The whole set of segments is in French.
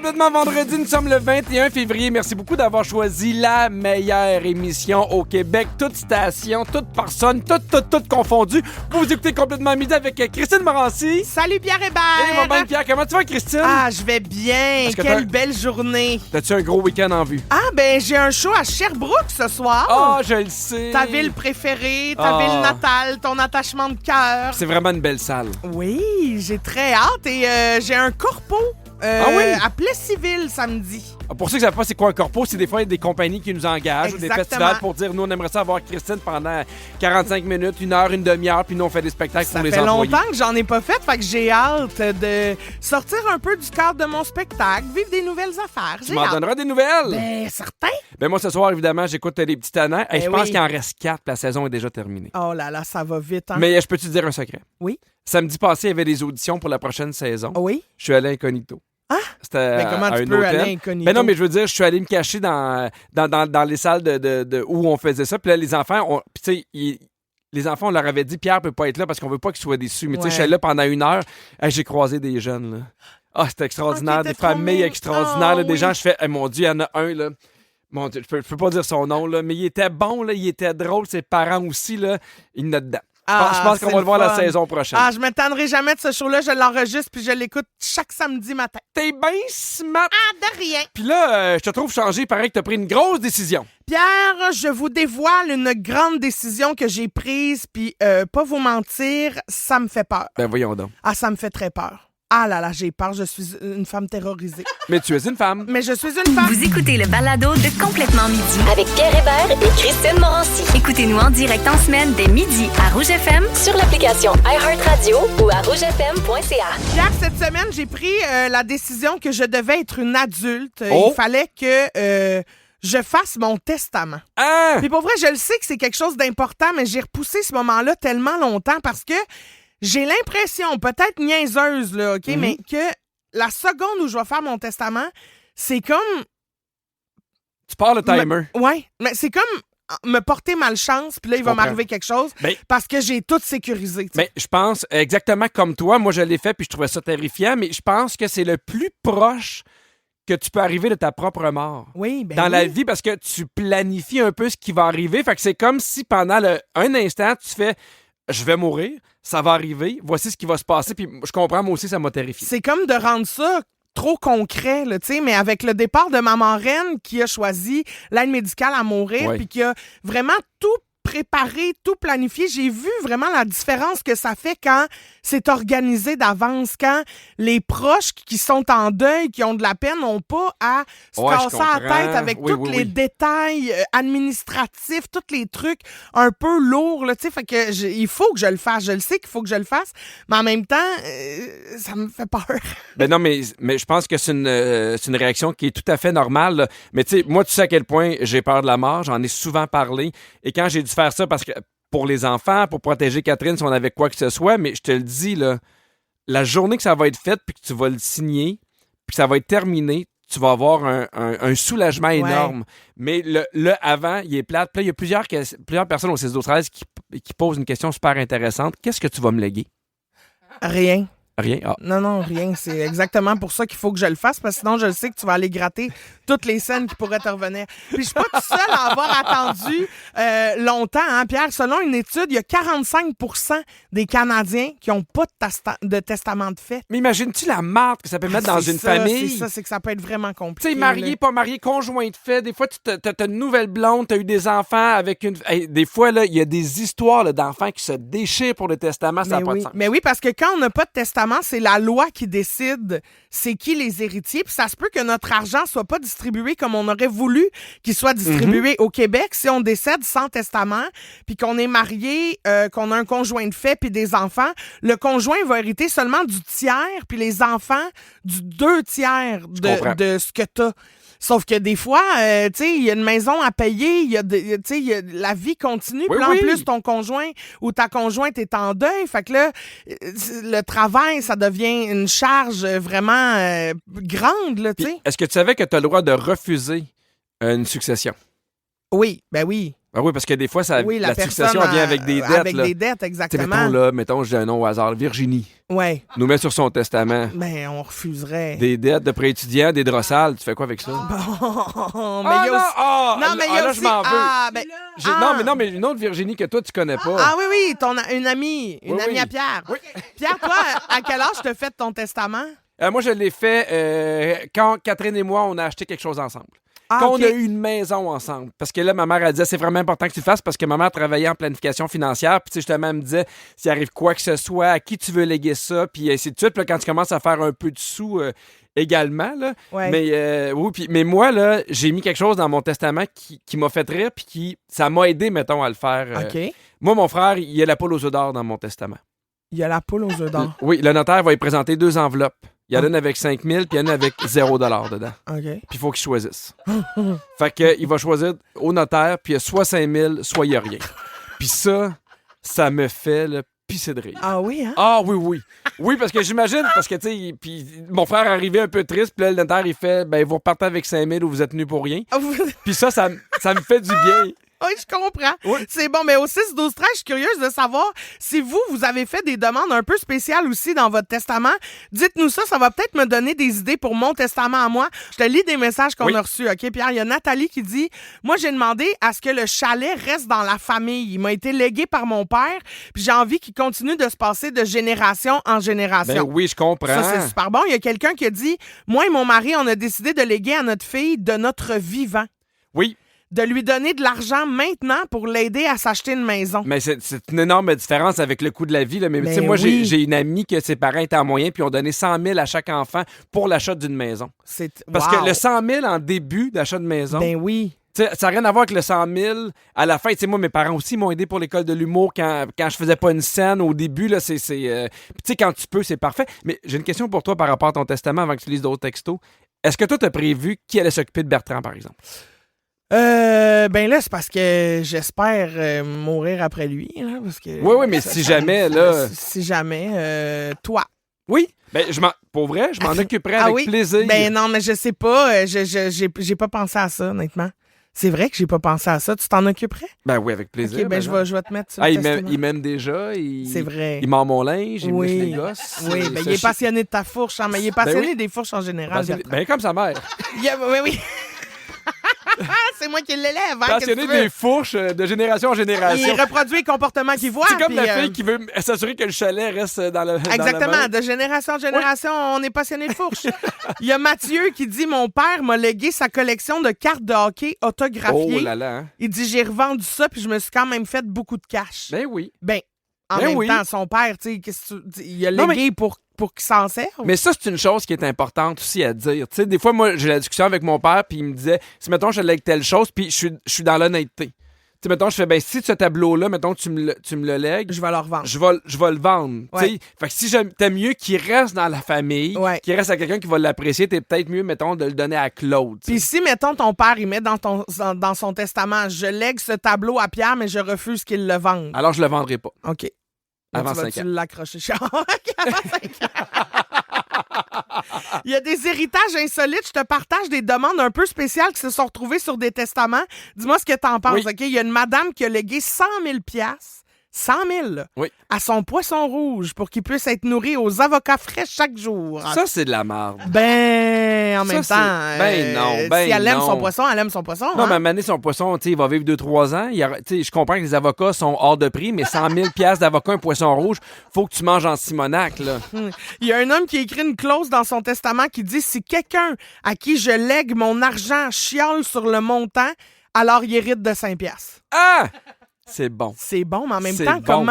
complètement vendredi. Nous sommes le 21 février. Merci beaucoup d'avoir choisi la meilleure émission au Québec. Toute station, toute personne, toute confondue. Vous écoutez Complètement Midi avec Christine Morancy. Salut Pierre Hébert! Et mon bon Pierre, comment tu vas, Christine? Ah, je vais bien. Quelle belle journée. T'as-tu un gros week-end en vue? Ah, ben j'ai un show à Sherbrooke ce soir. Ah, je le sais. Ta ville préférée, ta ville natale, ton attachement de cœur. C'est vraiment une belle salle. Oui, j'ai très hâte et j'ai un corpo à Plessisville samedi. Pour ceux qui ne savent pas c'est quoi un corpo, c'est des fois des compagnies qui nous engagent ou des festivals pour dire nous on aimerait ça avoir Christine pendant 45 minutes, une heure, une demi-heure, puis nous on fait des spectacles pour les employés. Ça fait longtemps que j'en ai pas fait que j'ai hâte de sortir un peu du cadre de mon spectacle, vivre des nouvelles affaires. Tu m'en donneras des nouvelles? Ben, certain. Ben moi ce soir évidemment j'écoute les petits tannants et je pense oui. qu'il en reste 4, la saison est déjà terminée. Oh là là, ça va vite. Hein? Mais je peux te dire un secret? Oui. Samedi passé, il y avait des auditions pour la prochaine saison. Oui. Je suis allé incognito. Ah? C'était Mais comment à tu un peux hôtel. aller incognito? Ben non, mais je veux dire, je suis allé me cacher dans les salles de où on faisait ça. Puis là, les enfants, les enfants, on leur avait dit Pierre peut pas être là parce qu'on veut pas qu'ils soient déçus. Mais tu sais, je suis allé là pendant une heure. J'ai croisé des jeunes, là. Ah, c'était extraordinaire. Des familles extraordinaires. Là, des gens, je fais, mon Dieu, il y en a un, là. Mon Dieu, je peux pas dire son nom, là. Mais il était bon, là. Il était drôle. Ses parents aussi, là. Il en a dedans. Je pense qu'on va le voir la saison prochaine. Ah, je ne m'étendrai jamais de ce show-là. Je l'enregistre puis je l'écoute chaque samedi matin. T'es bien smart. Ah, de rien. Puis là, je te trouve changé. Pareil que t'as pris une grosse décision. Pierre, je vous dévoile une grande décision que j'ai prise puis pas vous mentir, ça me fait peur. Ben voyons donc. Ah, ça me fait très peur. Ah là là, j'ai peur. Je suis une femme terrorisée. Mais tu es une femme. Mais je suis une femme. Vous écoutez le balado de Complètement Midi. Avec Pierre Hébert et Christine Morancy. Écoutez-nous en direct en semaine dès midi à Rouge FM. Sur l'application iHeartRadio ou à rougefm.ca. Pierre, cette semaine, j'ai pris la décision que je devais être une adulte. Oh. Il fallait que je fasse mon testament. Ah! Puis pour vrai, je le sais que c'est quelque chose d'important, mais j'ai repoussé ce moment-là tellement longtemps parce que j'ai l'impression, peut-être niaiseuse, là, OK, mais que la seconde où je vais faire mon testament, c'est comme... Tu pars le timer. Ouais, mais c'est comme me porter malchance, puis là, il va m'arriver quelque chose parce que j'ai tout sécurisé. Mais je pense exactement comme toi. Moi, je l'ai fait, puis je trouvais ça terrifiant, mais je pense que c'est le plus proche que tu peux arriver de ta propre mort. Oui, ben dans la vie, parce que tu planifies un peu ce qui va arriver. Fait que c'est comme si pendant un instant, tu fais... Je vais mourir, ça va arriver, voici ce qui va se passer, puis je comprends, moi aussi, ça m'a terrifié. C'est comme de rendre ça trop concret, là, tu sais, mais avec le départ de ma marraine qui a choisi l'aide médicale à mourir, puis qui a vraiment tout préparé, tout planifié, j'ai vu vraiment la différence que ça fait quand c'est organisé d'avance, quand les proches qui sont en deuil, qui ont de la peine, n'ont pas à se casser la tête avec tous les détails administratifs, tous les trucs un peu lourds, là, tu sais, fait que il faut que je le fasse, je le sais qu'il faut que je le fasse, mais en même temps, ça me fait peur. Ben non, mais je pense que c'est une réaction qui est tout à fait normale, là. Mais tu sais, moi, tu sais à quel point j'ai peur de la mort, j'en ai souvent parlé, et quand j'ai dû faire ça parce que pour les enfants, pour protéger Catherine si on avait quoi que ce soit, mais je te le dis, là, la journée que ça va être fait puis que tu vas le signer, puis que ça va être terminé, tu vas avoir un soulagement énorme. Mais le avant, il est plate. Puis là, il y a plusieurs personnes au 6-12-13 qui posent une question super intéressante. Qu'est-ce que tu vas me léguer? Rien. Rien? Ah. Non, rien. C'est exactement pour ça qu'il faut que je le fasse, parce que sinon, je le sais que tu vas aller gratter toutes les scènes qui pourraient te revenir. Puis je suis pas toute seule à avoir attendu longtemps, hein, Pierre. Selon une étude, il y a 45% des Canadiens qui n'ont pas de testament de fait. Mais imagines-tu la marde que ça peut mettre dans une famille? C'est ça, c'est que ça peut être vraiment compliqué. Tu sais, marié, pas marié, conjoint de fait. Des fois, tu as une nouvelle blonde, tu as eu des enfants avec une... Hey, des fois, il y a des histoires là, d'enfants qui se déchirent pour le testament, ça n'a pas de sens. Mais oui, parce que quand on n'a pas de testament, c'est la loi qui décide c'est qui les héritiers. Puis ça se peut que notre argent soit pas distribué comme on aurait voulu qu'il soit distribué au Québec. Si on décède sans testament, puis qu'on est marié, qu'on a un conjoint de fait, puis des enfants, le conjoint va hériter seulement du tiers, puis les enfants du 2/3 de ce que t'as. Sauf que des fois, tu sais, il y a une maison à payer, la vie continue. Puis en plus, ton conjoint ou ta conjointe est en deuil. Fait que là, le travail, ça devient une charge vraiment grande, là, tu sais. Est-ce que tu savais que tu as le droit de refuser une succession? Oui, ben oui. Ben oui, parce que des fois, Oui, la personne succession vient avec des dettes. Avec là. des dettes, Tu sais, exactement. mettons, j'ai un nom au hasard, Virginie, Ouais. nous met sur son testament Ben, on refuserait. des dettes de prêt étudiant, des drossales. Tu fais quoi avec ça? Bon, mais Ah il y a non, aussi... ah, Non, mais il y a là, aussi... je m'en veux. Ah, ben... Non, mais une autre Virginie que toi, tu connais pas. Ah oui, oui, une amie Oui. à Pierre. Oui. Pierre, toi, à quel âge t'as fait ton testament? Moi, je l'ai fait quand Catherine et moi, on a acheté quelque chose ensemble. Ah, Quand OK. on a eu une maison ensemble. Parce que là, ma mère, elle disait, c'est vraiment important que tu le fasses parce que ma mère travaillait en planification financière. Puis, tu sais, justement, elle me disait, s'il arrive quoi que ce soit, à qui tu veux léguer ça, puis ainsi de suite. Puis là, quand tu commences à faire un peu de sous également, là. Ouais. Mais, mais moi, là, j'ai mis quelque chose dans mon testament qui m'a fait rire, puis ça m'a aidé, mettons, à le faire. OK. Moi, mon frère, il y a la poule aux œufs d'or dans mon testament. Il y a la poule aux œufs d'or. Oui, le notaire va lui présenter 2 enveloppes. Il y en a une avec 5 000, puis il y en a avec 0 $ dedans. OK. Puis il faut qu'il choisisse. Fait que il va choisir au notaire, puis il y a soit 5 000, soit il n'y a rien. Puis ça me fait le pisser de rire. Ah oui, hein? Ah oui, oui. Oui, parce que j'imagine, parce que, tu sais, puis mon frère arrivait un peu triste, puis là, le notaire, il fait, ben, vous repartez avec 5 000 ou vous êtes venus pour rien. Ah, vous- Puis ça me fait du bien. Oui, je comprends. Oui. C'est bon, mais au 6, 12, 13, je suis curieuse de savoir si vous avez fait des demandes un peu spéciales aussi dans votre testament. Dites-nous ça va peut-être me donner des idées pour mon testament à moi. Je te lis des messages qu'on Oui. a reçus, OK, Pierre? Il y a Nathalie qui dit « Moi, j'ai demandé à ce que le chalet reste dans la famille. Il m'a été légué par mon père, puis j'ai envie qu'il continue de se passer de génération en génération. Ben oui, je comprends. Ça, c'est super bon. Il y a quelqu'un qui a dit « Moi et mon mari, on a décidé de léguer à notre fille de notre vivant. Oui, De lui donner de l'argent maintenant pour l'aider à s'acheter une maison. mais c'est une énorme différence avec le coût de la vie. Là. Mais tu sais, Ben moi, oui. j'ai une amie que ses parents étaient en moyen, puis ont donné 100 000 à chaque enfant pour l'achat d'une maison. Parce Wow. que le 100 000 en début d'achat de maison, Ben oui. tu sais, ça n'a rien à voir avec le 100 000 à la fin. Tu sais, moi, mes parents aussi m'ont aidé pour l'école de l'humour quand je faisais pas une scène au début. Là, puis tu sais, quand tu peux, c'est parfait. Mais j'ai une question pour toi par rapport à ton testament avant que tu lises d'autres textos. Est-ce que toi, tu as prévu qui allait s'occuper de Bertrand, par exemple? Ben là, c'est parce que j'espère mourir après lui. Là, parce que, Oui, mais si jamais, là... Si jamais, toi. Oui? Ben, pour vrai, je m'en occuperai avec oui? plaisir. Ben non, mais je sais pas. J'ai pas pensé à ça, honnêtement. C'est vrai que j'ai pas pensé à ça. Tu t'en occuperais? Ben oui, avec plaisir. OK, ben je vais te mettre sur Ah, le il testament. m'aime déjà. C'est vrai. Il mord mon linge, il me Oui. lèche les gosses. Oui, ben il est passionné de ta fourche, hein, mais il est passionné oui. des fourches en général. Passionné- Bertrand. Ben comme sa mère. Oui. C'est moi qui l'élève, hein, qu'est-ce Passionné que tu veux? des fourches de génération en génération. Il reproduit les comportements qu'il voit. C'est comme puis, la fille qui veut s'assurer que le chalet reste dans le. Exactement. De génération en génération, on est passionné de fourche. Il y a Mathieu qui dit « Mon père m'a légué sa collection de cartes de hockey autographiées. Oh là là. Hein? Il dit « J'ai revendu ça, puis je me suis quand même fait beaucoup de cash. » Ben oui. Ben, en Ben même oui. temps, son père, tu sais, qu'est-ce que il a Non, légué pour qu'il s'en serve. Mais ça, c'est une chose qui est importante aussi à dire. Tu sais, des fois, moi, j'ai la discussion avec mon père, puis il me disait, si, mettons, je lègue telle chose, puis je suis dans l'honnêteté. Tu sais, mettons, je fais, ben, si ce tableau-là, mettons, tu me le lègues, Je vais leur vendre. je vais le vendre. Ouais. Tu sais. Fait que si t'aimes mieux qu'il reste dans la famille, Ouais. qu'il reste à quelqu'un qui va l'apprécier, t'es peut-être mieux, mettons, de le donner à Claude. tu sais. Puis si, mettons, ton père, il met dans son testament « Je lègue ce tableau à Pierre, mais je refuse qu'il le vende. Alors, je le vendrai pas. » OK. Avant tu 5 ans. l'accrocher. Avant 5 ans. Il y a des héritages insolites. Je te partage des demandes un peu spéciales qui se sont retrouvées sur des testaments. Dis-moi ce que t'en penses, Oui. OK? Il y a une madame qui a légué 100 000 100 000 là, Oui. à son poisson rouge pour qu'il puisse être nourri aux avocats frais chaque jour. Ça, c'est de la merde. Ben, en Ça, même c'est- temps, ben non, ben si elle aime non. son poisson, elle aime son poisson. Non, hein? mais à un moment donné, son poisson, tu sais, il va vivre 2-3 ans. Tu sais, je comprends que les avocats sont hors de prix, mais 100 000 d'avocat, un poisson rouge, faut que tu manges en Simonac, là. Il y a un homme qui a écrit une clause dans son testament qui dit « Si quelqu'un à qui je lègue mon argent chiale sur le montant, alors il hérite de 5 piastres. Ah! C'est bon. » C'est bon, mais en même C'est temps, bon.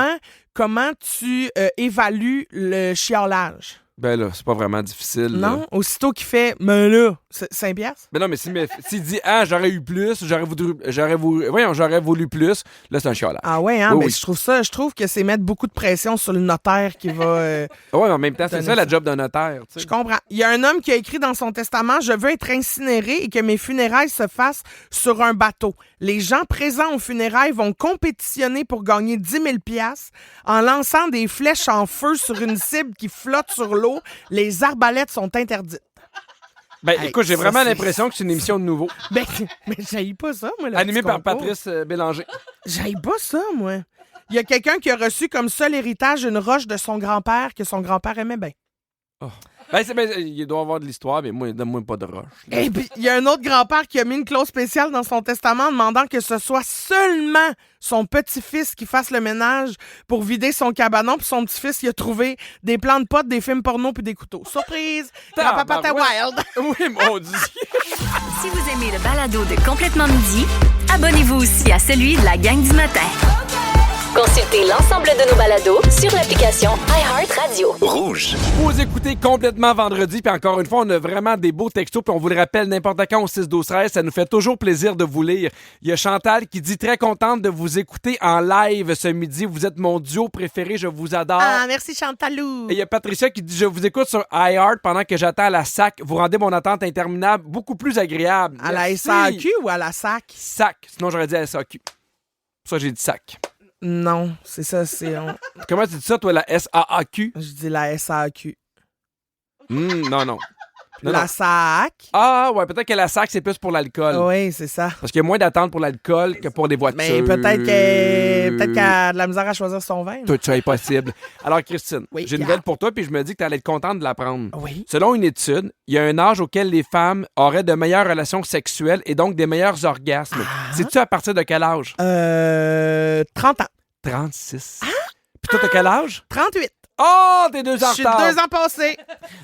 comment tu évalues le chiolage? Ben là, c'est pas vraiment difficile. là. Non? Aussitôt qu'il fait « Mais là, 5 piastres? Ben non, mais s'il dit, ah, j'aurais eu plus, j'aurais voulu plus, là, c'est un chiolage. Ah ouais, hein? Oui, Ben, oui. je trouve que c'est mettre beaucoup de pression sur le notaire qui va... Ouais, mais en même temps, c'est Donner ça la ça. job d'un notaire, tu Je sais. comprends. Il y a un homme qui a écrit dans son testament « Je veux être incinéré et que mes funérailles se fassent sur un bateau. Les gens présents aux funérailles vont compétitionner pour gagner 10 000 piastres en lançant des flèches en feu sur une cible qui flotte sur l'eau. Les arbalètes sont interdites. Ben, Hey, écoute, j'ai ça, vraiment c'est- l'impression que c'est une émission de nouveau. Ben, mais j'haïs pas ça, moi. le Animée petit par concours. Patrice Bélanger. J'haïs pas ça, moi. Il y a quelqu'un qui a reçu comme seul héritage une roche de son grand-père que son grand-père aimait bien. Il doit y avoir de l'histoire, mais moi, donne-moi pas de roche. Et puis, il y a un autre grand-père qui a mis une clause spéciale dans son testament en demandant que ce soit seulement son petit-fils qui fasse le ménage pour vider son cabanon. Puis son petit-fils, il a trouvé des plans de potes, des films porno puis des couteaux. Surprise! Grand-papa était wild! Oui, mon Dieu. Si vous aimez le balado de Complètement Midi, abonnez-vous aussi à celui de la gang du matin. Consultez l'ensemble de nos balados sur l'application iHeartRadio. Rouge. Vous écoutez complètement vendredi, puis encore une fois, on a vraiment des beaux textos, puis on vous le rappelle n'importe quand au 6-12-13, ça nous fait toujours plaisir de vous lire. Il y a Chantal qui dit très contente de vous écouter en live ce midi. Vous êtes mon duo préféré, je vous adore. Ah, merci Chantalou! Et il y a Patricia qui dit « Je vous écoute sur iHeart pendant que j'attends à la SAC. Vous rendez mon attente interminable beaucoup plus agréable. » À la Merci. SAQ ou à la SAC? SAC. Sinon, j'aurais dit à la SAQ. Pour ça, j'ai dit SAC. Non, c'est ça, c'est... Comment tu dis ça, toi, la SAAQ? Je dis la SAQ. Non, non. Non, La non. SAC? Ah, ouais, peut-être que la SAC, c'est plus pour l'alcool. Oui, c'est ça. Parce qu'il y a moins d'attente pour l'alcool que pour des voitures. Mais peut-être qu'elle a de la misère à choisir son vin. Tout ça est possible. Alors, Christine, Oui, j'ai une Pierre. nouvelle pour toi, puis je me dis que tu allais être contente de l'apprendre. Oui. Selon une étude, il y a un âge auquel les femmes auraient de meilleures relations sexuelles et donc des meilleurs orgasmes. Sais-tu à partir de quel âge? 30 ans. 36. Puis toi, t'as quel âge? 38. Oh, t'es 2 ans Je en suis retard. 2 ans passés.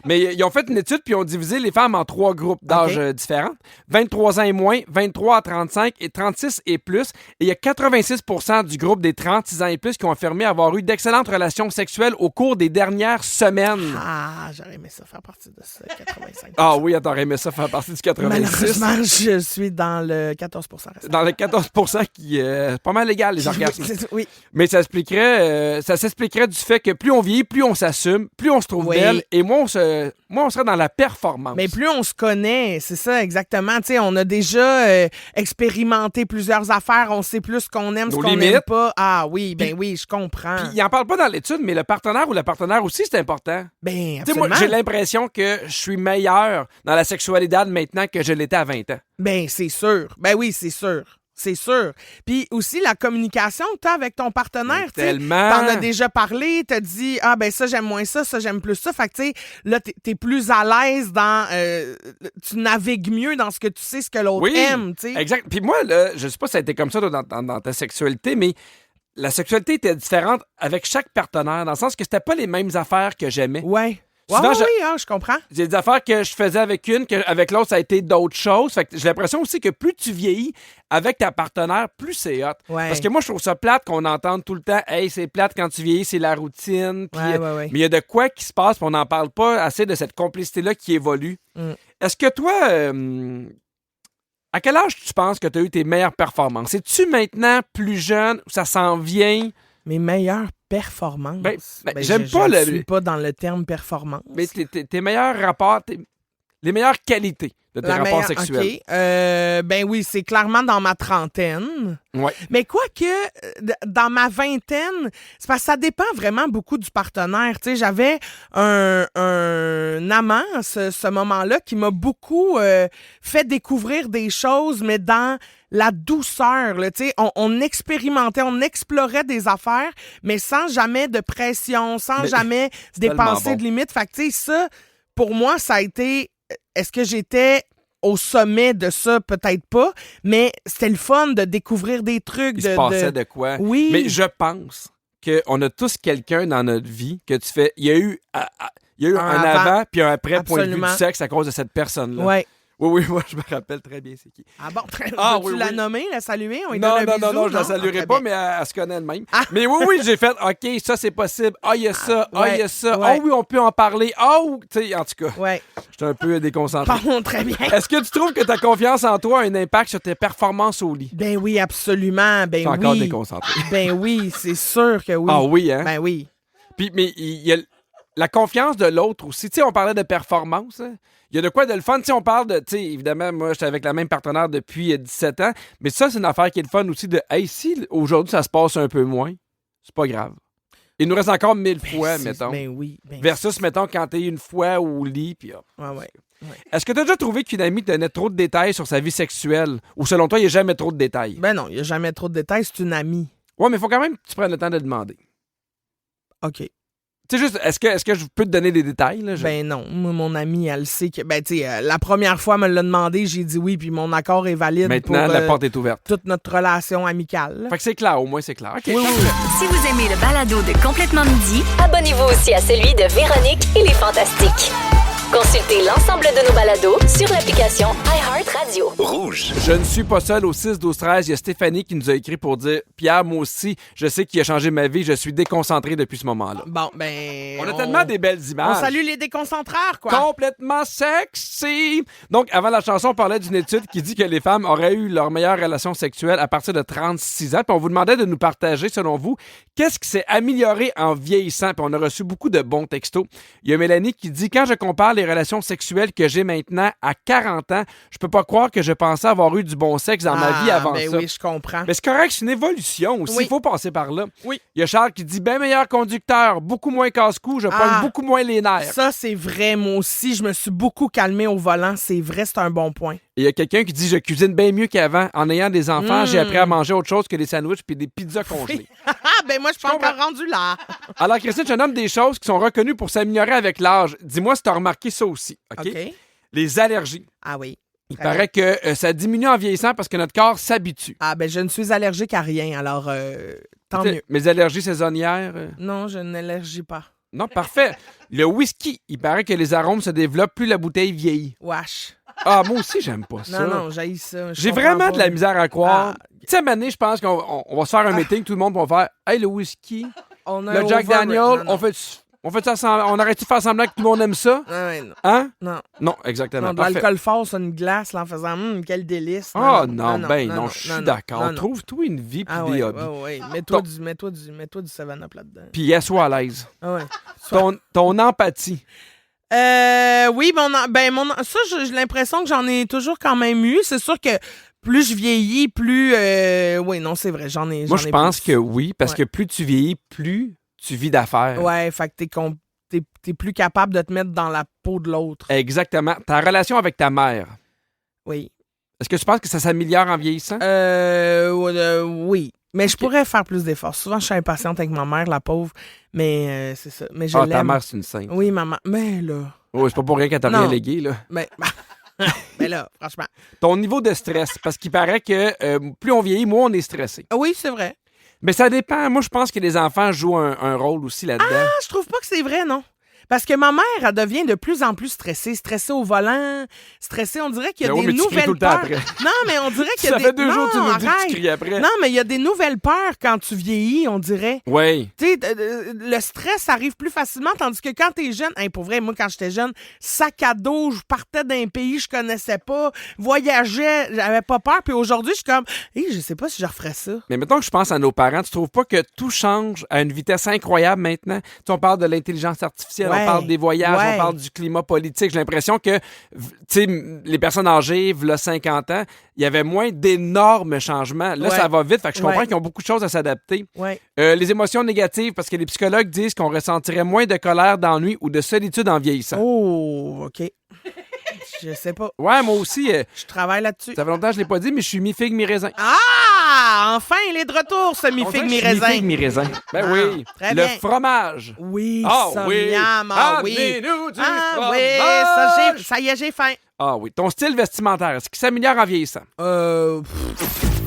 Mais ils ont fait une étude puis ils ont divisé les femmes en 3 groupes d'âge OK. différents. 23 ans et moins, 23 à 35 et 36 et plus. Et il y a 86 du groupe des 36 ans et plus qui ont affirmé avoir eu d'excellentes relations sexuelles au cours des dernières semaines. Ah, j'aurais aimé ça faire partie de ce 85. Ah oui, t'aurais aimé ça faire partie du 86. Malheureusement, je suis dans le 14 restant. Dans le 14 qui est pas mal légal, les orgasmes. Oui. Mais ça s'expliquerait du fait que plus on vieillit, plus on s'assume, plus on se trouve Oui. belle et moins on serait dans la performance. Mais plus on se connaît, c'est ça exactement. Tu sais, on a déjà expérimenté plusieurs affaires, on sait plus ce qu'on aime, Nos ce qu'on n'aime limites. pas. Ah oui, ben Puis- oui, je comprends. Puis, il en parle pas dans l'étude, mais le partenaire ou la partenaire aussi, c'est important. Ben Tu sais, absolument. moi, j'ai l'impression que je suis meilleur dans la sexualité maintenant que je l'étais à 20 ans. Ben c'est sûr. Ben oui, c'est sûr. C'est sûr. Puis aussi, la communication que tu as avec ton partenaire, tu sais, Tellement. t'en as déjà parlé, t'as dit, ah ben ça, j'aime moins ça j'aime plus ça. Fait que, tu sais, là, t'es plus à l'aise dans... tu navigues mieux dans ce que tu sais, ce que l'autre Oui, aime, tu sais. exact. Puis moi, là, je sais pas si ça a été comme ça toi, dans ta sexualité, mais la sexualité était différente avec chaque partenaire, dans le sens que c'était pas les mêmes affaires que j'aimais. Ouais. Souvent, oui, je comprends. J'ai des affaires que je faisais avec une, qu'avec l'autre, ça a été d'autres choses. Fait que j'ai l'impression aussi que plus tu vieillis avec ta partenaire, plus c'est hot. Ouais. Parce que moi, je trouve ça plate qu'on entende tout le temps « Hey, c'est plate quand tu vieillis, c'est la routine. » Puis, Ouais. mais il y a de quoi qui se passe, puis on n'en parle pas assez de cette complicité-là qui évolue. Mm. Est-ce que toi, à quel âge tu penses que tu as eu tes meilleures performances? Es-tu maintenant plus jeune ou ça s'en vient? Mes meilleures performances. Ben, j'aime pas je le- suis pas dans le terme performance. Mais tes meilleurs rapports, les meilleures qualités de tes La rapports meilleure- sexuels. OK. Ben oui, c'est clairement dans ma trentaine. Ouais. Mais quoique, dans ma vingtaine, c'est parce que ça dépend vraiment beaucoup du partenaire. Tu sais, j'avais un amant à ce moment-là qui m'a beaucoup fait découvrir des choses, mais dans la douceur. Là, tu sais, on expérimentait, on explorait des affaires, mais sans jamais de pression, sans Mais jamais tellement dépasser bon. de limites. Fait que, tu sais, ça, pour moi, ça a été... Est-ce que j'étais au sommet de ça? Peut-être pas, mais c'était le fun de découvrir des trucs. Il se passait de quoi. Oui. Mais je pense qu'on a tous quelqu'un dans notre vie que tu fais. Il y a eu un avant puis un après point de vue Absolument. du sexe à cause de cette personne-là. Ouais. Oui, moi, je me rappelle très bien c'est qui. Ah bon? Ah, Veux-tu oui, la oui. nommer, la saluer? On lui Non, donne un bisou, non, je la saluerai Ah, très pas, bien. mais elle se connaît elle-même. Ah. Mais oui, j'ai fait, OK, ça, c'est possible. Ah, il y a ça. Ah, il y a ça. ouais. Ah, oui, on peut en parler. Ah, tu sais, en tout cas, Ouais. j'étais un peu déconcentré. Bon, très bien. Est-ce que tu trouves que ta confiance en toi a un impact sur tes performances au lit? Ben oui, absolument. Ben Je suis encore oui. déconcentré. Ben oui, c'est sûr que oui. Ah oui, hein? Ben oui. Puis, mais il y a la confiance de l'autre aussi. Tu sais, on parlait de performance. Hein? Il y a de quoi de le fun. Tu sais, on parle de, tu sais, évidemment, moi, j'étais avec la même partenaire depuis 17 ans. Mais ça, c'est une affaire qui est le fun aussi de, hey, si aujourd'hui, ça se passe un peu moins, c'est pas grave. Il nous reste encore 1000 fois, C'est- mettons. Ben oui. Ben Versus, mettons, quand t'es une fois au lit, puis hop. Ouais, ouais. Est-ce que tu as déjà trouvé qu'une amie te donnait trop de détails sur sa vie sexuelle? Ou selon toi, il n'y a jamais trop de détails? Ben non, il n'y a jamais trop de détails, c'est une amie. Ouais, mais il faut quand même que tu prennes le temps de demander. OK. Tu sais, juste, est-ce que je peux te donner des détails? Là? Ben non, moi, mon amie, elle sait que... Ben, tu sais, la première fois, elle me l'a demandé, j'ai dit oui, puis mon accord est valide Maintenant, pour la porte est ouverte. toute notre relation amicale. Fait que c'est clair, au moins c'est clair. OK. Oui, oui. Si vous aimez le balado de Complètement Midi, Abonnez-vous aussi à celui de Véronique et les Fantastiques. Consultez l'ensemble de nos balados sur l'application iHeartRadio. Rouge. Je ne suis pas seul au 6-12-13. Il y a Stéphanie qui nous a écrit pour dire « Pierre, moi aussi, je sais qu'il a changé ma vie. Je suis déconcentré depuis ce moment-là. » Bon, ben... On a tellement des belles On images. salue les déconcentreurs, quoi. Complètement sexy. Donc, avant la chanson, on parlait d'une étude qui dit que les femmes auraient eu leur meilleure relation sexuelle à partir de 36 ans. Puis on vous demandait de nous partager, selon vous, qu'est-ce qui s'est amélioré en vieillissant. Puis on a reçu beaucoup de bons textos. Il y a Mélanie qui dit « Quand je compare les relations sexuelles que j'ai maintenant à 40 ans, je peux pas croire que je pensais avoir eu du bon sexe dans ma vie avant ben ça. » oui, je comprends. Mais c'est correct, c'est une évolution aussi. Il Oui. faut passer par là. Oui. Il y a Charles qui dit « Bien meilleur conducteur, beaucoup moins casse-cou, je pogne beaucoup moins les nerfs. » Ça, c'est vrai. Moi aussi, je me suis beaucoup calmée au volant. C'est vrai, c'est un bon point. Et il y a quelqu'un qui dit « Je cuisine bien mieux qu'avant. En ayant des enfants, j'ai appris à manger autre chose que des sandwichs puis des pizzas congelées. » Ben moi, je suis pas encore rendu là. Alors, Christine, je te nomme des choses qui sont reconnues pour s'améliorer avec l'âge. Dis-moi si tu as remarqué ça aussi. OK? OK. Les allergies. Ah oui. Il paraît que ça diminue en vieillissant parce que notre corps s'habitue. Ah ben je ne suis allergique à rien, alors tant mieux. Mes allergies saisonnières... Non, je n'allergie pas. Non, parfait. Le whisky, il paraît que les arômes se développent plus la bouteille vieillit. Wesh. Ah, moi aussi, j'aime pas ça. Non, j'haïs ça. J'ai vraiment de la misère à croire. Ah. Tu sais, à un moment donné, je pense qu'on va se faire un meeting, tout le monde va faire « Hey, le whisky, On a le Jack over- Daniel, non. on fait ça on arrête de faire semblant que tout le monde aime ça? Non. Hein? Non. Non, exactement. Non, de Parfait. l'alcool fort, c'est une glace là, en faisant quel délice. Ah non, non, je suis d'accord. non. Trouve-toi une vie puis Ah des ouais, hobbies. ouais. Mets-toi du 7-Up là-dedans. Puis assois à l'aise. Ah ouais. Ton empathie. Oui, ça, j'ai l'impression que j'en ai toujours quand même eu. C'est sûr que plus je vieillis, plus... oui, non, c'est vrai, j'en ai Moi, je pense plus. que oui, parce que plus tu vieillis, plus tu vis d'affaires. Ouais, fait que t'es plus capable de te mettre dans la peau de l'autre. Exactement. Ta relation avec ta mère, Oui. est-ce que tu penses que ça s'améliore en vieillissant? Oui. Mais je pourrais faire plus d'efforts. Souvent, je suis impatiente avec ma mère, la pauvre. Mais c'est ça. Mais je Ah, l'aime. ta mère, c'est une sainte. Oui, maman. Mais là... Oh, c'est pas pour rien qu'elle t'a Non. rien légué, là. Mais là, franchement. Ton niveau de stress, parce qu'il paraît que plus on vieillit, moins on est stressé. Oui, c'est vrai. Mais ça dépend. Moi, je pense que les enfants jouent un rôle aussi là-dedans. Ah, je trouve pas que c'est vrai, non. Parce que ma mère, elle devient de plus en plus stressée au volant, stressée. On dirait qu'il y a Ben oui, mais des tu cries nouvelles tout le temps peurs. après. Non, mais on dirait qu'il y a Ça des... fait 2 non, jours que tu nous dis que arrête. tu cries après. Non, mais il y a des nouvelles peurs quand tu vieillis, on dirait. Oui. Tu sais, le stress arrive plus facilement, tandis que quand t'es jeune, pour vrai, moi, quand j'étais jeune, sac à dos, je partais d'un pays que je connaissais pas, voyageais, j'avais pas peur, puis aujourd'hui, je suis comme, je sais pas si je referais ça. Mais mettons que je pense à nos parents, tu trouves pas que tout change à une vitesse incroyable maintenant? Tu sais, on parle de l'intelligence artificielle, Ouais. on parle des voyages, Ouais. on parle du climat politique. J'ai l'impression que, tu sais, les personnes âgées, v'là 50 ans, il y avait moins d'énormes changements. Là, Ouais. ça va vite, fait que je comprends Ouais. qu'ils ont beaucoup de choses à s'adapter. Ouais. Les émotions négatives, parce que les psychologues disent qu'on ressentirait moins de colère, d'ennui ou de solitude en vieillissant. Oh, OK. Je sais pas. Ouais, moi aussi, Je travaille là-dessus. ça fait longtemps que je l'ai pas dit, mais je suis mi-figue, mi-raisin. Ah! Enfin, il est de retour, ce On dirait mi-figue, que je suis mi-raisin. mi-figue, mi-raisin. Ben Ah, oui. très Le bien. fromage. Oui, Ah ça, oui. miam, ah oui. Amenez-nous du Ah fromage. oui, ça y est, j'ai faim. Ah oui. Ton style vestimentaire, est-ce qu'il s'améliore en vieillissant?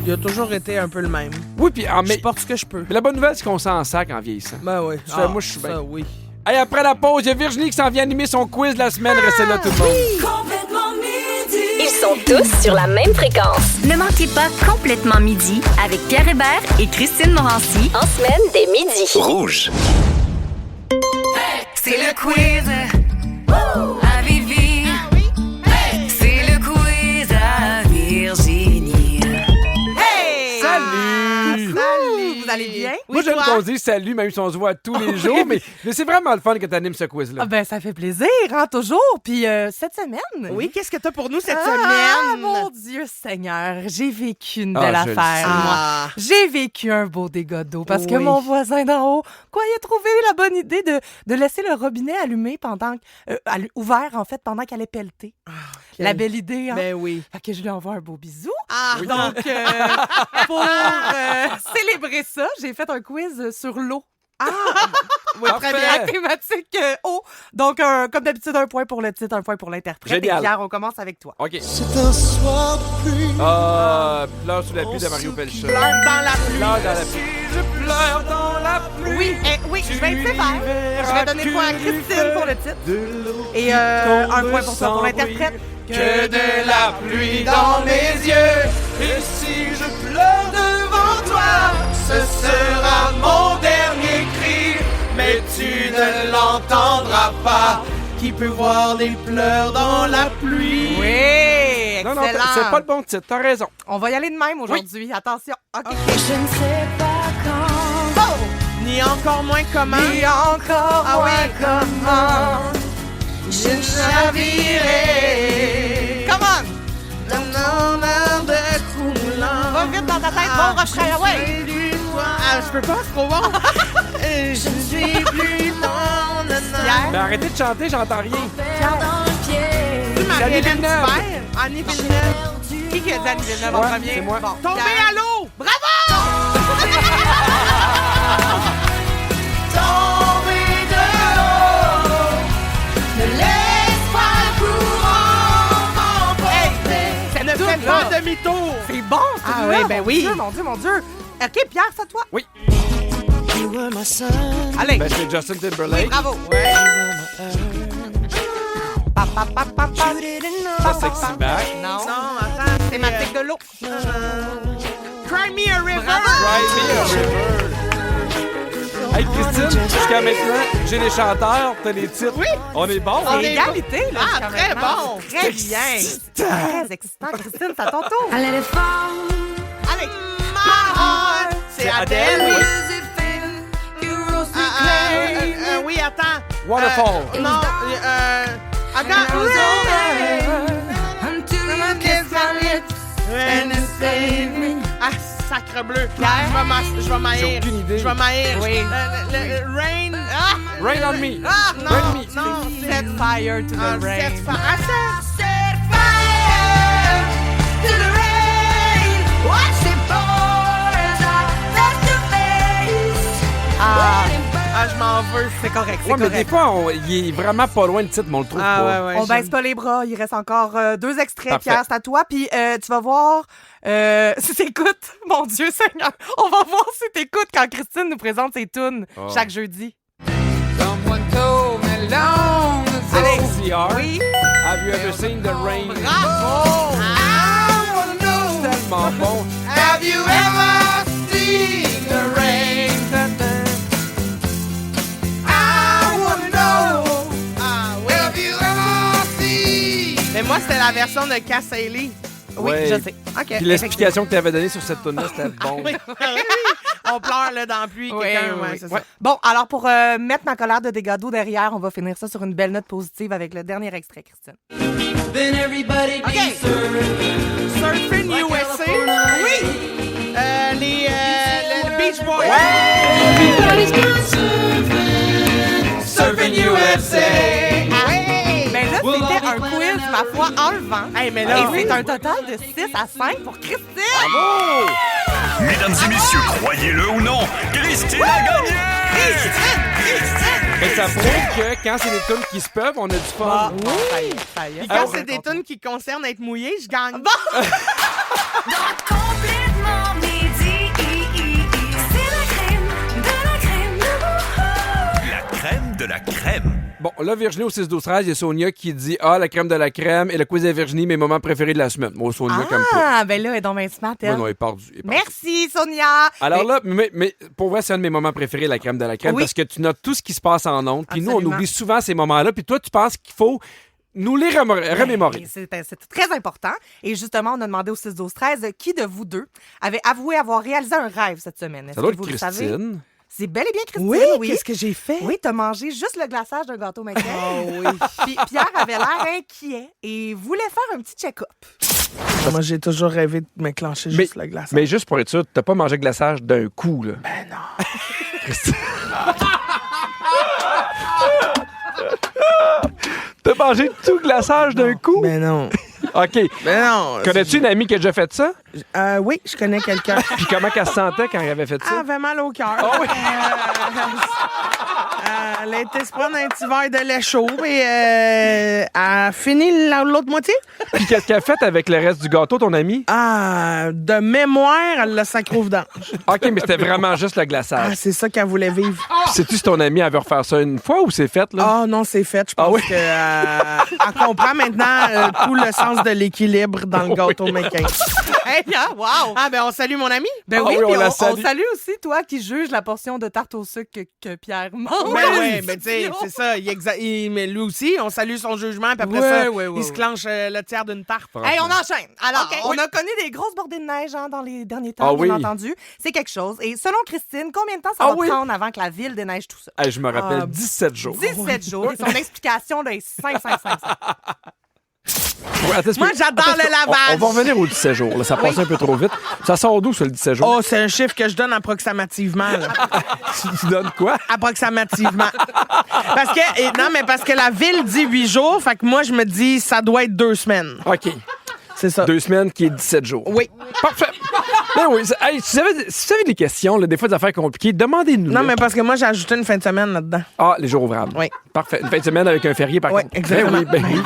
Il a toujours été un peu le même. Oui, puis Je porte ce que je peux. mais la bonne nouvelle, c'est qu'on s'en sac en vieillissant. Ben oui. Ça, moi, je suis bien. Ça, oui. Hey, après la pause, il y a Virginie qui s'en vient animer son quiz de la semaine. Restez là, tout le monde. Ils sont tous sur la même fréquence. ne manquez pas Complètement Midi avec Pierre Hébert et Christine Morancy. En semaine, dès midi. Rouge. C'est le quiz à Vivi. C'est le quiz à Virginie. Hey! Salut! Salut! Vous allez bien? bien? Moi, Oui, j'aime toi? qu'on dise salut, même si on se voit tous les jours, mais c'est vraiment le fun que tu animes ce quiz-là. Ah ben, ça fait plaisir, hein, toujours. Puis cette semaine... Oui, qu'est-ce que t'as pour nous cette Ah, semaine? mon Dieu Seigneur, j'ai vécu une Ah, belle je le affaire, sais. moi. Ah. J'ai vécu un beau dégât d'eau parce que Oui. mon voisin d'en haut, quoi, il a trouvé la bonne idée de laisser le robinet allumé ouvert, en fait, pendant qu'elle allait pelleter. La belle idée, hein? Ben oui. Fait que je lui envoie un beau bisou. Ah, Donc, pour célébrer ça, j'ai fait un quiz sur l'eau. oui, très Parfait. bien. La thématique eau. Donc, comme d'habitude, 1 point pour le titre, 1 point pour l'interprète. Génial. Et Pierre, on commence avec toi. OK. C'est un soir de pluie. Pleure sous la pluie de Mario Pelcha. Pleure dans la pluie. Pleure dans la pluie. Je pleure dans la pluie. Oui, oui, je vais être sévère. Je vais donner le point à Christine pour le titre. Et un point pour toi pour l'interprète. Que de la pluie dans mes yeux. Et si je pleure devant toi, ce sera mon dernier cri. Mais tu ne l'entendras pas. Qui peut voir les pleurs dans la pluie? Oui, Non, excellent. c'est pas le bon titre, t'as raison. On va y aller de même aujourd'hui. Attention. OK. Je ne sais pas quand. Ni encore moins comment. Et encore Ah oui, comment Je chavirai. Come on! Dans l'air de coulant. Va vite dans ta tête, bon refrain, ouais! Ah, je peux pas, c'est trop bon. Je suis plus ton Pierre? Mais arrêtez de chanter, j'entends rien. Dans le pied. Tu Marie-Hélène Villeneuve. Hubert, Annie Villeneuve. Qui a dit Annie Villeneuve en Ouais, premier? c'est moi. Bon, Tombé Pierre. à l'eau. Tomber de haut. Ne laisse pas le courant m'emporter. Ne fais pas demi-tour. C'est bon, Ah celui-là, oui, ben mon oui. Dieu, mon Dieu, mon Dieu. OK, Pierre, c'est à toi. Oui. You were my sun. Allez, Ben, c'est Justin Timberlake. bravo. Ouais. Pa, pa, pa, pa, pa. Ça, Sexy Back. Non, Non, attends. thématique de l'eau. Cry me a river. Cry Me a River. Hey, Christine, jusqu'à maintenant, j'ai les chanteurs, t'as les titres. Oui. On est bon. C'est égalité, là. Ah, jusqu'à très maintenant. bon. Très bien. Très excitant. Christine, c'est à ton tour. I let it fall. Allez. My heart. C'est Adèle. oui. Oui, attends. Waterfall. Non. I got Ah, sacre bleu. Je vais m'haïr. J'ai aucune idée. Je vais m'haïr. Oui. Le Rain. Ah! Rain on Me. Ah, non, Rain Me. non. Set fire to Ah, the rain. set fire. Ah, ça. Set fire to the rain. Watch it pour face to face. Ah, je m'en veux. C'est correct, c'est Ouais, mais des correct. fois, il est vraiment pas loin le titre, mais on le trouve Ah, pas. ouais, ouais. On baisse pas les bras. Il reste encore 2 extraits, Parfait. Pierre, c'est à toi. Puis tu vas voir si t'écoutes. Mon Dieu Seigneur. On va voir si t'écoutes quand Christine nous présente ses tunes Oh. chaque jeudi. Someone told me long ago. Allez. CR. Oui. Have you ever seen the rain? Bravo! I wanna know. Tellement bon. Have you ever seen the rain? I wanna know. Have you ever seen? Mais moi, c'était la version de Cass Haley. Oui, Ouais. je sais. OK. Puis l'explication que tu avais donnée sur cette tune là c'était bon. Oui. On pleure là, dans la pluie. Oui, Quelqu'un, oui, ouais, oui. c'est Ouais. ça. Bon, alors pour mettre ma colère de dégâts d'eau derrière, on va finir ça sur une belle note positive avec le dernier extrait, Christine. OK. Surfing USA. Oui. Les Beach Boys. Surfing USA. Ben là, c'était un quiz, ma foi, enlevant. Hey, mais Et là, c'est un total de 6 à 5 pour Christine. Mesdames et messieurs, croyez-le ou non, Christine a gagné! Mais ça prouve que quand c'est des tunes qui se peuvent, on a du fun. Oui. Ça y est. Puis quand c'est des tunes qui concernent être mouillé, je gagne. Complètement midi. C'est la crème de la crème. La crème de la crème. Bon, là, Virginie au 6-12-13, il y a Sonia qui dit « Ah, la crème de la crème et le quiz de Virginie, mes moments préférés de la semaine. » Moi, Sonia, comme pas. Ah, ben là, elle est donc bien smart, elle. Non, non, elle est perdue. elle est perdue. Merci, Sonia. Alors Mais- là, mais pour vrai, c'est un de mes moments préférés, la crème de la crème, Oui. parce que tu notes tout ce qui se passe en ondes. Puis nous, on Absolument. oublie souvent ces moments-là. Puis toi, tu penses qu'il faut nous les remémorer. C'est très important. Et justement, on a demandé au 6-12-13 qui de vous deux avait avoué avoir réalisé un rêve cette semaine. Est-ce Ça doit que être vous le savez? Christine. C'est bel et bien Christine, Oui, qu'est-ce que j'ai fait? Oui, t'as mangé juste le glaçage d'un gâteau McCain. Oh oui. Puis Pierre avait l'air inquiet et voulait faire un petit check-up. Moi, j'ai toujours rêvé de me clencher juste le glaçage. Mais juste pour être sûr, t'as pas mangé le glaçage d'un coup, là. Ben non. Christine. T'as mangé tout le glaçage d'un coup? Ben non. OK. Ben non. Connais-tu une amie qui a déjà fait ça? Oui, je connais quelqu'un. Puis comment qu'elle se sentait quand elle avait fait Elle ça? avait mal au cœur. Ah oui? Elle a été se prendre un petit verre de lait chaud et elle a fini l'autre moitié. Puis qu'est-ce qu'elle a fait avec le reste du gâteau, ton amie? De mémoire, elle l'a sacré au vidange. OK, mais c'était vraiment juste le glaçage. C'est ça qu'elle voulait vivre. Puis sais-tu si ton amie elle veut refaire ça une fois ou c'est fait, là? Non, c'est fait. Je pense oui? qu'elle comprend maintenant tout le sens de l'équilibre dans le gâteau McCain. Hey, wow! Ben on salue mon ami. Ben Ah oui, oui, puis on la on salue. salue aussi toi qui juges la portion de tarte au sucre que Pierre mange. Ben oui, ben tu sais, c'est ça. Mais lui aussi, on salue son jugement, puis après ça, il se clenche le tiers d'une tarte. Hey, on enchaîne. Alors, OK. on a connu des grosses bordées de neige dans les derniers temps, Ah oui. bien entendu. C'est quelque chose. Et selon Christine, combien de temps ça Ah va oui. prendre avant que la ville déneige tout ça? Hey, je me rappelle 17 jours. 17 jours. Et son explication là, est 5. Ouais, attends, Moi, j'adore le lavage. On va revenir aux 17 jours. Là. Ça passe un peu trop vite. Ça sort d'où, ça, le 17 jours? Oh, c'est un chiffre que je donne approximativement. Là. Tu donnes quoi? Approximativement. Parce que la ville dit 8 jours, fait que moi, je me dis, ça doit être 2 semaines. OK. C'est ça. 2 semaines qui est 17 jours. Oui. Parfait. Ben oui. Hey, si vous avez des questions, là, des fois des affaires compliquées, demandez-nous. Non, mais parce que moi, j'ai ajouté une fin de semaine là-dedans. Ah, les jours ouvrables. Oui. Parfait. Une fin de semaine avec un férié, par Oui, contre. exactement. Ben oui.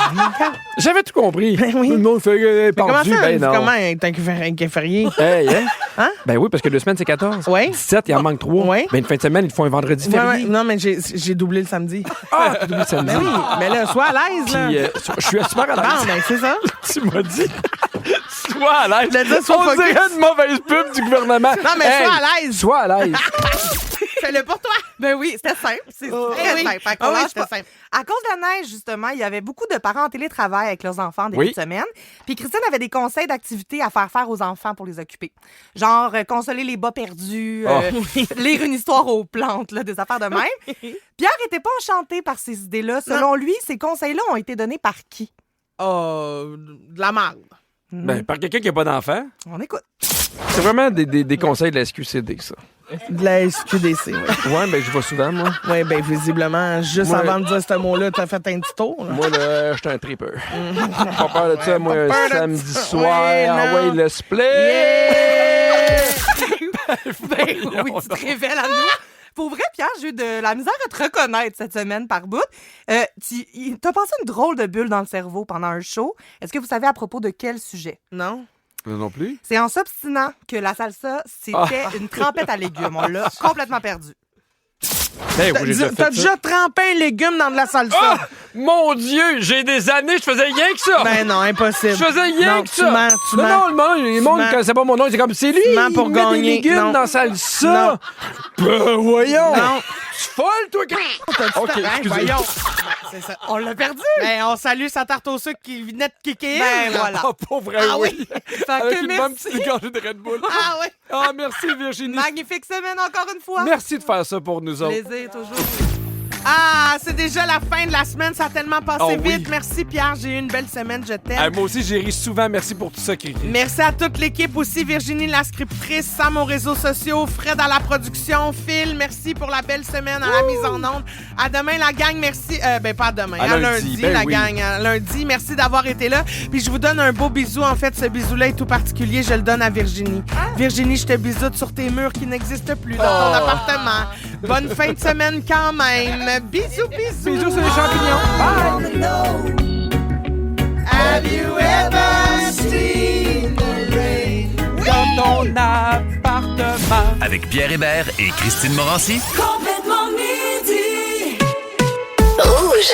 J'avais tout compris. Ben oui. Tout le monde fait Comment pendu. ça? Ben non. Comment être un férié? Hey, hein? Hein? Ben oui, parce que 2 semaines, c'est 14. Oui. 17, il en manque 3. Oui. Ben une fin de semaine, ils te font un vendredi Ouais, férié. ouais. Non, mais j'ai doublé le samedi. Ah, tu oublies le samedi. Ben oui, mais là, sois à l'aise, là. Puis, je suis super à Bon, l'aise. ben, c'est ça. Tu m'as dit. Sois à l'aise. Je l'ai dit, sois On focus. dirait une mauvaise pub du gouvernement. Non, mais Hey, sois à l'aise. Sois à l'aise. Fais-le pour toi. Ben oui, c'était simple. C'est très oui. simple. Fait qu'on Ah oui, lâche c'était pas. simple. À cause de la neige, justement, il y avait beaucoup de parents en télétravail avec leurs enfants début Oui. de semaine. Puis Christine avait des conseils d'activités à faire aux enfants pour les occuper. Genre, consoler les bas perdus, lire une histoire aux plantes, là, des affaires de même. Pierre était pas enchanté par ces idées-là. Selon lui, ces conseils-là ont été donnés par qui? De la merde. Ben, par quelqu'un qui n'a pas d'enfant. On écoute. C'est vraiment des conseils de la SQCD, ça. De la SQDC, oui. Ouais, ben, je vais souvent, moi. Oui, ben visiblement, juste Ouais. avant de dire ce mot-là, t'as fait un petit tour. Là. Moi, là, je suis un tripper. Pas peur de ça, moi, pas peur de samedi ça. soir, Ouais, non. envoie le split. Ben oui, tu te révèles à nous. Pour vrai, Pierre, j'ai eu de la misère à te reconnaître cette semaine par bout. T'as passé une drôle de bulle dans le cerveau pendant un show. Est-ce que vous savez à propos de quel sujet? Non? Non plus. C'est en s'obstinant que la salsa, c'était une trempette à légumes. On l'a complètement perdu. Ben, oui, j'ai déjà T'as fait ça. déjà trempé un légume dans de la salsa? Ah! Mon Dieu, j'ai des années, je faisais rien que ça. Ben non, impossible. Je faisais rien Non, que tu ça. mens, tu non, mens. non, le monde mens. ne connaissait pas mon nom. C'est comme, c'est lui, Tu mens pour il met gagner. des légumes Non. dans salsa. Ben, voyons. Non. Tu folle, toi. OK, excusez. Voyons. C'est ça. On l'a perdu! Ben, on salue sa tarte au sucre qui venait de kicker. Ben voilà. Ah, pour vrai, Ah oui. Fait Avec que une bonne petite gorgée de Red Bull. Ah oui. Ah, merci, Virginie. Magnifique semaine encore une fois. Merci de faire ça pour nous autres. Plaisir toujours. Ah, c'est déjà la fin de la semaine. Ça a tellement passé Oh oui. vite. Merci, Pierre. J'ai eu une belle semaine. Je t'aime. Moi aussi, j'ai ri souvent. Merci pour tout ça, Cricri. Merci à toute l'équipe aussi. Virginie, la scriptrice, Sam aux réseaux sociaux, Fred à la production, Phil, merci pour la belle semaine à la mise en onde. À demain, la gang, merci. Pas demain, À lundi, ben la oui. gang. À lundi, merci d'avoir été là. Puis je vous donne un beau bisou. En fait, ce bisou-là est tout particulier. Je le donne à Virginie. Virginie, je te bisoute sur tes murs qui n'existent plus dans ton appartement. Bonne fin de semaine quand même. Bisous, bisous. Bisous sur les champignons. Bye. Have you ever seen the rain? Dans ton appartement. Avec Pierre Hébert et Christine Morancy. Complètement midi. Rouge.